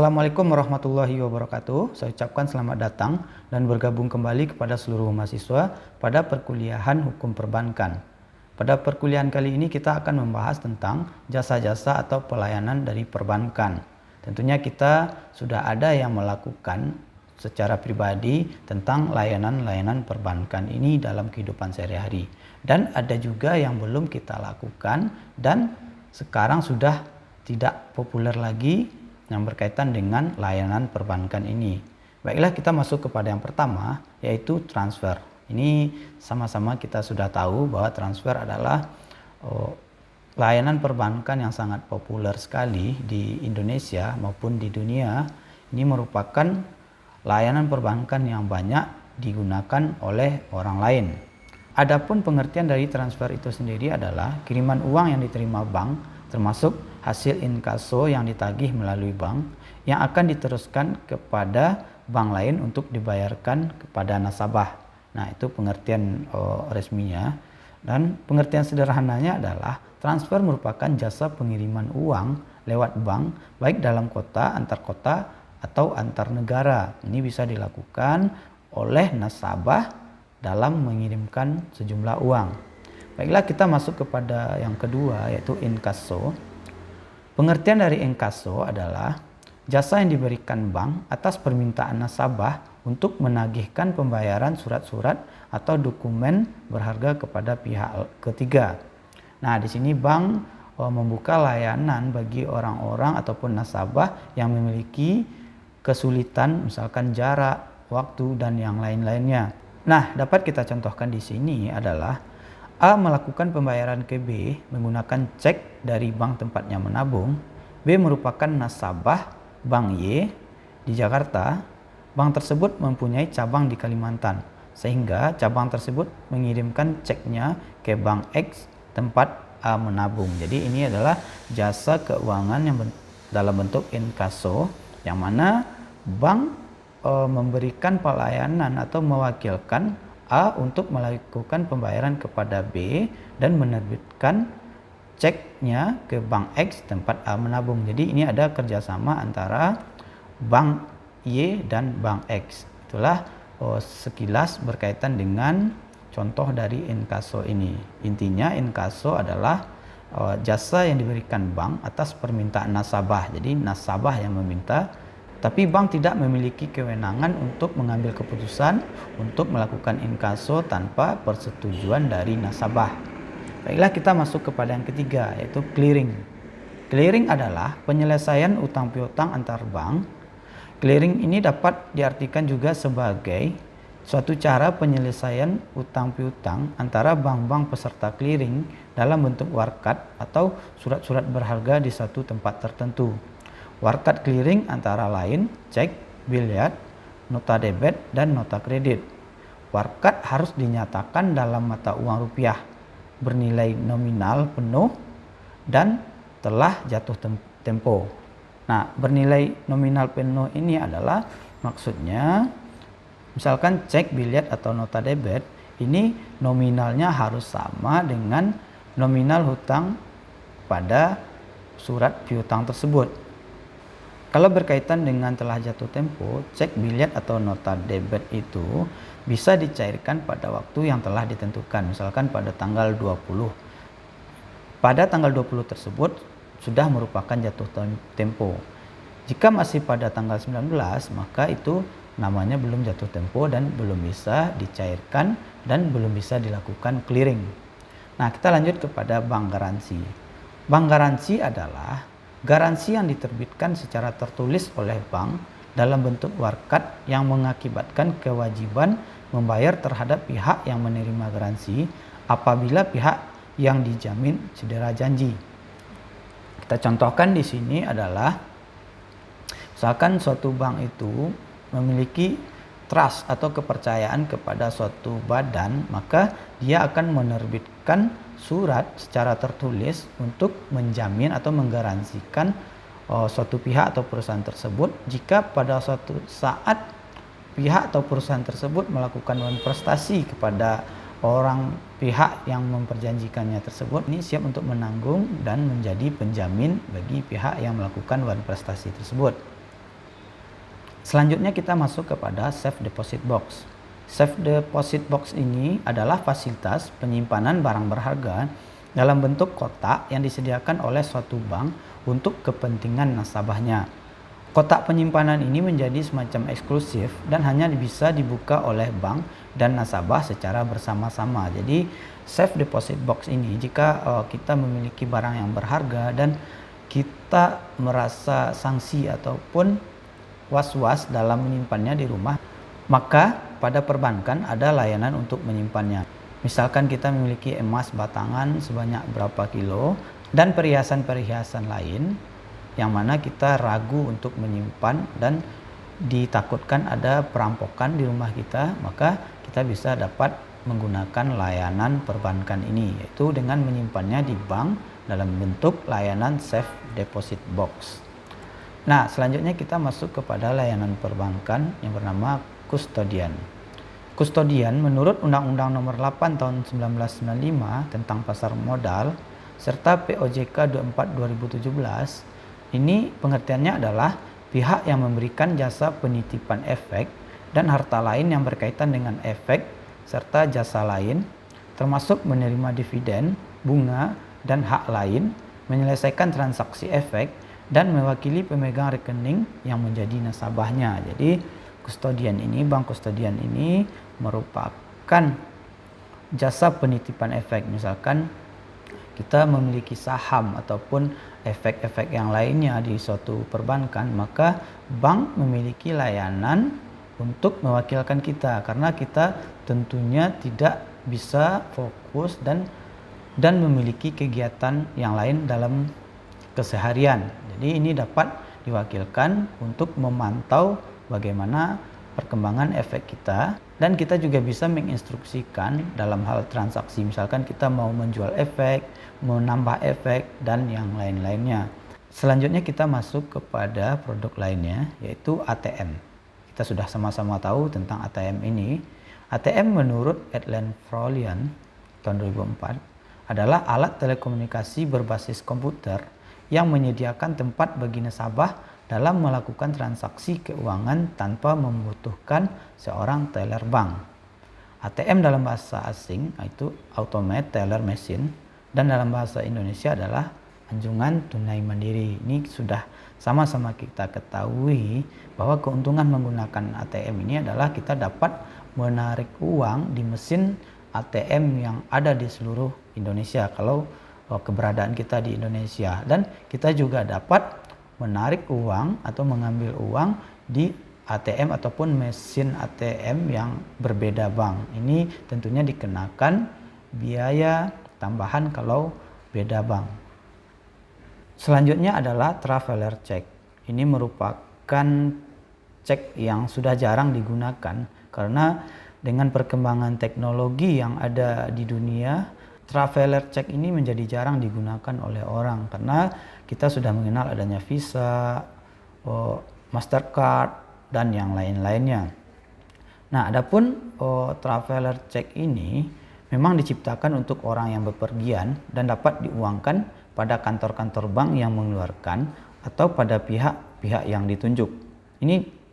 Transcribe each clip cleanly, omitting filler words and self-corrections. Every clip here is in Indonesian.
Assalamualaikum warahmatullahi wabarakatuh. Saya ucapkan selamat datang dan bergabung kembali kepada seluruh mahasiswa pada perkuliahan Hukum Perbankan. Pada perkuliahan kali ini kita akan membahas tentang jasa-jasa atau pelayanan dari perbankan. Tentunya kita sudah ada yang melakukan secara pribadi tentang layanan-layanan perbankan ini dalam kehidupan sehari-hari. Dan ada juga yang belum kita lakukan dan sekarang sudah tidak populer lagi yang berkaitan dengan layanan perbankan ini. Baiklah, kita masuk kepada yang pertama, yaitu transfer. Ini sama-sama kita sudah tahu bahwa transfer adalah layanan perbankan yang sangat populer sekali di Indonesia maupun di dunia. Ini merupakan layanan perbankan yang banyak digunakan oleh orang lain. Adapun pengertian dari transfer itu sendiri adalah kiriman uang yang diterima bank termasuk hasil inkaso yang ditagih melalui bank yang akan diteruskan kepada bank lain untuk dibayarkan kepada nasabah. Nah, itu pengertian resminya. Dan pengertian sederhananya adalah transfer merupakan jasa pengiriman uang lewat bank baik dalam kota, antar kota, atau antar negara. Ini bisa dilakukan oleh nasabah dalam mengirimkan sejumlah uang. Baiklah, kita masuk kepada yang kedua, yaitu inkaso. Pengertian dari inkaso adalah jasa yang diberikan bank atas permintaan nasabah untuk menagihkan pembayaran surat-surat atau dokumen berharga kepada pihak ketiga. Nah, di sini bank membuka layanan bagi orang-orang ataupun nasabah yang memiliki kesulitan, misalkan jarak, waktu, dan yang lain-lainnya. Nah, dapat kita contohkan di sini adalah A melakukan pembayaran ke B menggunakan cek dari bank tempatnya menabung. B merupakan nasabah Bank Y di Jakarta. Bank tersebut mempunyai cabang di Kalimantan, sehingga cabang tersebut mengirimkan ceknya ke Bank X tempat A menabung. Jadi ini adalah jasa keuangan yang dalam bentuk inkaso, yang mana bank memberikan pelayanan atau mewakilkan A untuk melakukan pembayaran kepada B dan menerbitkan ceknya ke Bank X tempat A menabung. Jadi ini ada kerjasama antara Bank Y dan Bank X. Itulah sekilas berkaitan dengan contoh dari inkaso ini. Intinya inkaso adalah jasa yang diberikan bank atas permintaan nasabah. Jadi nasabah yang meminta, tapi bank tidak memiliki kewenangan untuk mengambil keputusan untuk melakukan inkaso tanpa persetujuan dari nasabah. Baiklah, kita masuk kepada yang ketiga, yaitu clearing. Clearing adalah penyelesaian utang piutang antar bank. Clearing ini dapat diartikan juga sebagai suatu cara penyelesaian utang piutang antara bank-bank peserta clearing dalam bentuk warkat atau surat-surat berharga di satu tempat tertentu. Warkat clearing antara lain cek, biliar, nota debit, dan nota kredit. Warkat harus dinyatakan dalam mata uang rupiah bernilai nominal penuh dan telah jatuh tempo. Nah, bernilai nominal penuh ini adalah maksudnya misalkan cek, biliar, atau nota debit ini nominalnya harus sama dengan nominal hutang pada surat piutang tersebut. Kalau berkaitan dengan telah jatuh tempo, cek, biliar, atau nota debit itu bisa dicairkan pada waktu yang telah ditentukan, misalkan pada tanggal 20. Pada tanggal 20 tersebut sudah merupakan jatuh tempo. Jika masih pada tanggal 19, maka itu namanya belum jatuh tempo dan belum bisa dicairkan dan belum bisa dilakukan clearing. Nah, kita lanjut kepada bank garansi. Bank garansi adalah garansi yang diterbitkan secara tertulis oleh bank dalam bentuk warkat yang mengakibatkan kewajiban membayar terhadap pihak yang menerima garansi apabila pihak yang dijamin cedera janji. Kita contohkan di sini adalah misalkan suatu bank itu memiliki trust atau kepercayaan kepada suatu badan, maka dia akan menerbitkan surat secara tertulis untuk menjamin atau menggaransikan suatu pihak atau perusahaan tersebut jika pada suatu saat pihak atau perusahaan tersebut melakukan prestasi kepada orang pihak yang memperjanjikannya tersebut, ini siap untuk menanggung dan menjadi penjamin bagi pihak yang melakukan prestasi tersebut. Selanjutnya kita masuk kepada Safe Deposit Box. Safe Deposit Box ini adalah fasilitas penyimpanan barang berharga dalam bentuk kotak yang disediakan oleh suatu bank untuk kepentingan nasabahnya. Kotak penyimpanan ini menjadi semacam eksklusif dan hanya bisa dibuka oleh bank dan nasabah secara bersama-sama. Jadi Safe Deposit Box ini jika kita memiliki barang yang berharga dan kita merasa sanksi ataupun was-was dalam menyimpannya di rumah, maka pada perbankan ada layanan untuk menyimpannya. Misalkan kita memiliki emas batangan sebanyak berapa kilo dan perhiasan-perhiasan lain yang mana kita ragu untuk menyimpan dan ditakutkan ada perampokan di rumah kita, maka kita bisa dapat menggunakan layanan perbankan ini, yaitu dengan menyimpannya di bank dalam bentuk layanan Safe Deposit Box. Nah, selanjutnya kita masuk kepada layanan perbankan yang bernama Kustodian. Kustodian menurut Undang-Undang Nomor 8 Tahun 1995 tentang Pasar Modal serta POJK 24/2017, ini pengertiannya adalah pihak yang memberikan jasa penitipan efek dan harta lain yang berkaitan dengan efek serta jasa lain, termasuk menerima dividen, bunga, dan hak lain, menyelesaikan transaksi efek, dan mewakili pemegang rekening yang menjadi nasabahnya. Jadi kustodian ini, bank kustodian ini merupakan jasa penitipan efek. Misalkan kita memiliki saham ataupun efek-efek yang lainnya di suatu perbankan, maka bank memiliki layanan untuk mewakilkan kita karena kita tentunya tidak bisa fokus dan memiliki kegiatan yang lain dalam keseharian. Jadi ini dapat diwakilkan untuk memantau bagaimana perkembangan efek kita, dan kita juga bisa menginstruksikan dalam hal transaksi, misalkan kita mau menjual efek, menambah efek, dan yang lain-lainnya. Selanjutnya kita masuk kepada produk lainnya, yaitu ATM. Kita sudah sama-sama tahu tentang ATM ini. ATM menurut Edlen Frolian tahun 2004 adalah alat telekomunikasi berbasis komputer yang menyediakan tempat bagi nasabah dalam melakukan transaksi keuangan tanpa membutuhkan seorang teller bank. ATM dalam bahasa asing itu Automated Teller Machine, dan dalam bahasa Indonesia adalah anjungan tunai mandiri. Ini sudah sama-sama kita ketahui bahwa keuntungan menggunakan ATM ini adalah kita dapat menarik uang di mesin ATM yang ada di seluruh Indonesia kalau keberadaan kita di Indonesia, dan kita juga dapat menarik uang atau mengambil uang di ATM ataupun mesin ATM yang berbeda bank. Ini tentunya dikenakan biaya tambahan kalau beda bank. Selanjutnya adalah traveler check. Ini merupakan cek yang sudah jarang digunakan karena dengan perkembangan teknologi yang ada di dunia, traveler check ini menjadi jarang digunakan oleh orang karena kita sudah mengenal adanya Visa, Mastercard, dan yang lain-lainnya. Nah, adapun traveler check ini memang diciptakan untuk orang yang bepergian dan dapat diuangkan pada kantor-kantor bank yang mengeluarkan atau pada pihak-pihak yang ditunjuk.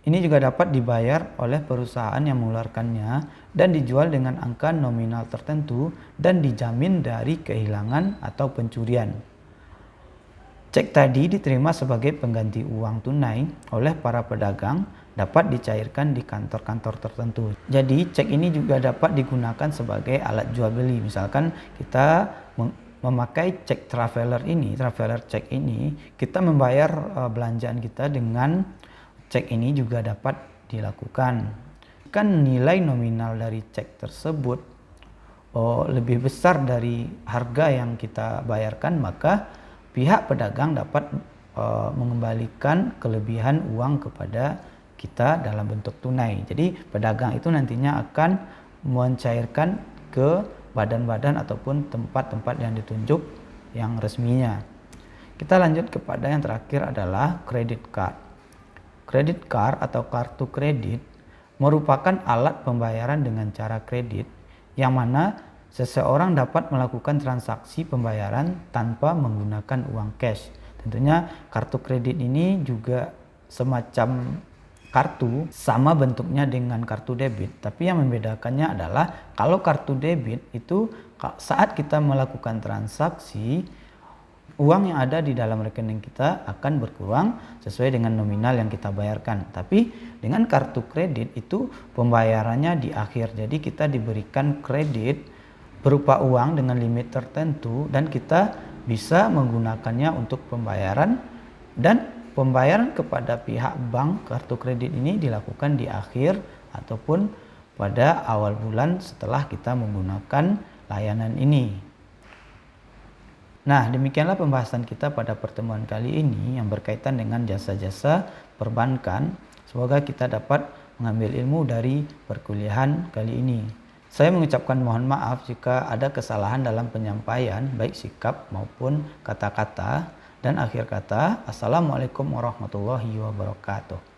Ini juga dapat dibayar oleh perusahaan yang mengeluarkannya dan dijual dengan angka nominal tertentu dan dijamin dari kehilangan atau pencurian. Cek tadi diterima sebagai pengganti uang tunai oleh para pedagang, dapat dicairkan di kantor-kantor tertentu. Jadi cek ini juga dapat digunakan sebagai alat jual beli. Misalkan kita memakai cek traveler check ini, kita membayar belanjaan kita dengan cek ini juga dapat dilakukan. Kan nilai nominal dari cek tersebut lebih besar dari harga yang kita bayarkan, maka pihak pedagang dapat mengembalikan kelebihan uang kepada kita dalam bentuk tunai. Jadi pedagang itu nantinya akan mencairkan ke badan-badan ataupun tempat-tempat yang ditunjuk yang resminya. Kita lanjut kepada yang terakhir adalah credit card. Credit card atau kartu kredit merupakan alat pembayaran dengan cara kredit yang mana seseorang dapat melakukan transaksi pembayaran tanpa menggunakan uang cash. Tentunya kartu kredit ini juga semacam kartu sama bentuknya dengan kartu debit, tapi yang membedakannya adalah kalau kartu debit itu saat kita melakukan transaksi, uang yang ada di dalam rekening kita akan berkurang sesuai dengan nominal yang kita bayarkan. Tapi dengan kartu kredit itu pembayarannya di akhir, jadi kita diberikan kredit berupa uang dengan limit tertentu dan kita bisa menggunakannya untuk pembayaran, dan pembayaran kepada pihak bank kartu kredit ini dilakukan di akhir ataupun pada awal bulan setelah kita menggunakan layanan ini. Nah, demikianlah pembahasan kita pada pertemuan kali ini yang berkaitan dengan jasa-jasa perbankan. Semoga kita dapat mengambil ilmu dari perkuliahan kali ini. Saya mengucapkan mohon maaf jika ada kesalahan dalam penyampaian, baik sikap maupun kata-kata. Dan akhir kata, Assalamualaikum warahmatullahi wabarakatuh.